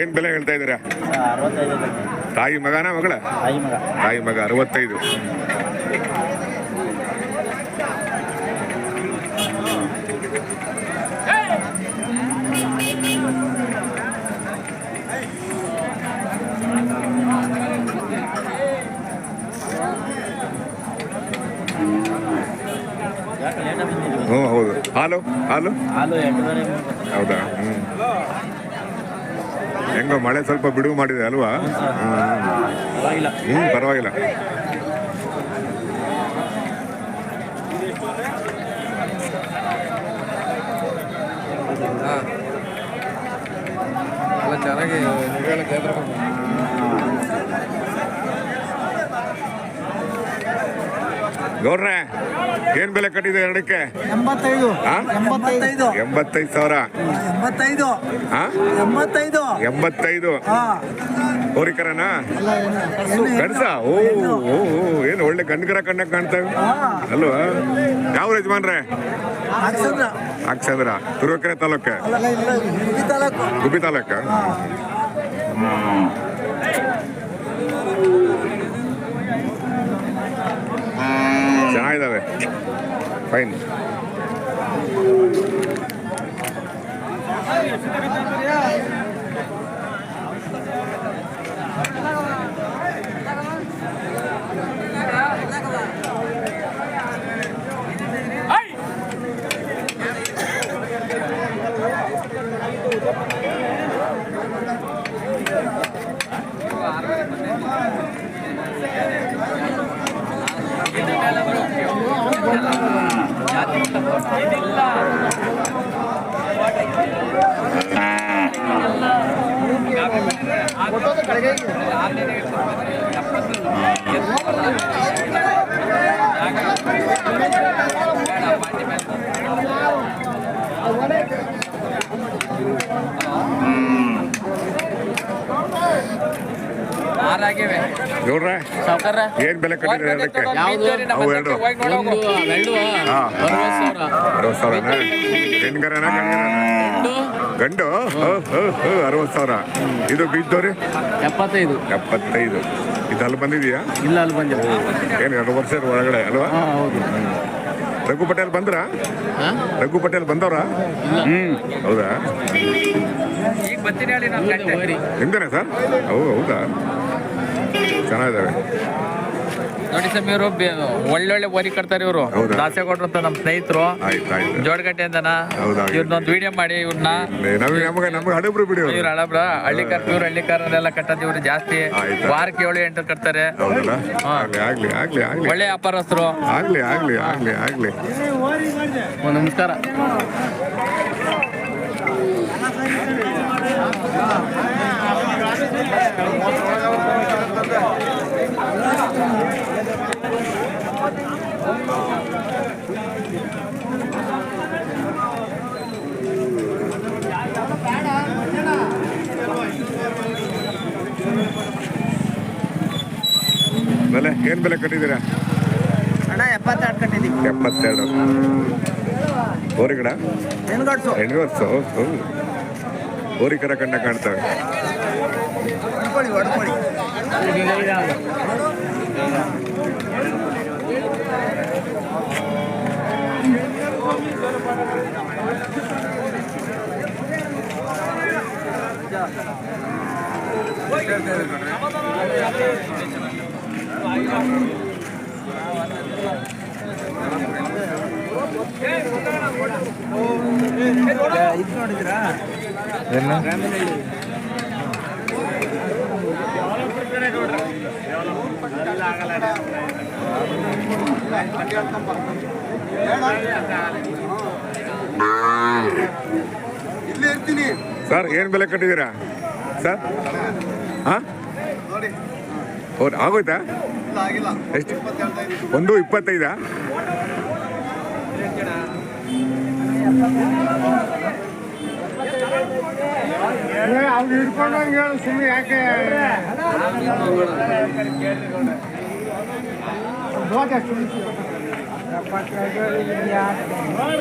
ಏನ್ ಬೆಲೆ ಹೇಳ್ತಾ ಇದ್ದೀರಾ? ತಾಯಿ ಮಗನ ಮಗಳ? ತಾಯಿ ಮಗ 65. ಹ್ಞೂ ಹೌದು. ಹಾಲು ಹಾಲು ಹೌದಾ? ಹೆಂಗೋ ಮಳೆ ಸ್ವಲ್ಪ ಬಿಡುವು ಮಾಡಿದೆ ಅಲ್ವಾ? ಪರವಾಗಿಲ್ಲ. ಚೆನ್ನಾಗಿ ಗೌಡ್ರೆ ಏನ್ ಬೆಲೆ ಕಟ್ಟಿದೆ ಎರಡಕ್ಕೆ? 85 ಸಾವಿರ. 85 ಹೋರಿಕರನಾ? ಗಂಡಸ? ಓ ಏನು ಒಳ್ಳೆ ಗಂಡಕರ ಕಣ್ಣಕ್ಕೆ ಕಾಣ್ತವೆ ಅಲ್ವಾ? ಯಾವ ಯಜಮಾನ್ರೆ? ಅಕ್ಷಂದ್ರ. ತುರುವೇಕೆರೆ ತಾಲೂಕೆ? ಗುಬ್ಬಿ ತಾಲೂಕ? ಚೆನ್ನಾಗಿದ್ದಾವೆ, ಫೈನ್. ನೋಡ್ರೆ ಏನ್ ಬೆಲೆ ಕಟ್ಟಿದ್ರೆ ಅದಕ್ಕೆ? ಅವು ಎರಡು 60 ಸಾವಿರನಾ? ಹೆಣ್ಗರನ ಗಂಡು? 60 ಸಾವಿರ. ಇದು ಬೀಜದವ್ರಿ 75. ಇದು ಅಲ್ಲಿ ಬಂದಿದೆಯಾ? ಇಲ್ಲ, ಅಲ್ಲಿ ಬಂದಿಲ್ಲ. ಏನು 2 ವರ್ಷ ಒಳಗಡೆ ಅಲ್ವಾ? ರಘು ಪಟೇಲ್ ಬಂದ್ರ? ರಘು ಪಟೇಲ್ ಬಂದವ್ರ? ಹೌದಾ? ನಿಮ್ದೇನಾ ಸರ್? ಹೌದಾ? ಚೆನ್ನಾಗಿದ್ದಾವೆ ನೋಡಿ ಸರ್. ಇವರು ಒಳ್ಳೊಳ್ಳೆ ಓರಿ ಕಟ್ತಾರೆ ಇವರು. ದಾಸೇಗೌಡ್ರು ಅಂತ ನಮ್ಮ ಸ್ನೇಹಿತರು, ಜೋಡಗಟ್ಟೆ ಅಂತನ. ಇವ್ರನ್ನೊಂದು ವಿಡಿಯೋ ಮಾಡಿ ಇವ್ರನ್ನ ಹಡಬ್ರು ಬಿಡಿ. ಇವ್ರ ಹಳಬ್ರ ಹಳ್ಳಿಕಾರ್, ಪ್ಯೂರ್ ಹಳ್ಳಿಕಾರನ್ನೆಲ್ಲ ಕಟ್ಟೋದು ಇವ್ರು ಜಾಸ್ತಿ. ವಾರಕ್ಕೆ 7-8 ಕಟ್ತಾರೆ. ಒಳ್ಳೆ ವ್ಯಾಪಾರಸ್ಥರು. ಆಗ್ಲಿ. ನಮಸ್ಕಾರ. ಬೆಲೆ ಏನ್ ಬೆಲೆ ಕಟ್ಟಿದ್ದೀರಾ? ಅಣ್ಣ 72 ಕಟ್ಟಿದ್ದೀವಿ. 72. ಹೋರಿಗಡ? ಹೆಣ್ಗಡ್ಸು. ಹೋರಿಕರ ಕಣ್ಣ ಕಾಣ್ತವೆ. ಇದು ನೋಡಿದ್ರಾ? ಇಲ್ಲೇ ಇರ್ತೀನಿ ಸರ್. ಏನ್ ಬೆಲೆ ಕಟ್ಟಿದ್ದೀರಾ ಸರ್? ಆಗೋಯ್ತಾ? ಎಷ್ಟು? 1.25. ಅವ್ನು ಹಿಡ್ಕೊಂಡು ಹೇಳು ಸುಮ್ಮನೆ ಯಾಕೆ? ಎಪ್ಪತ್ತೈದು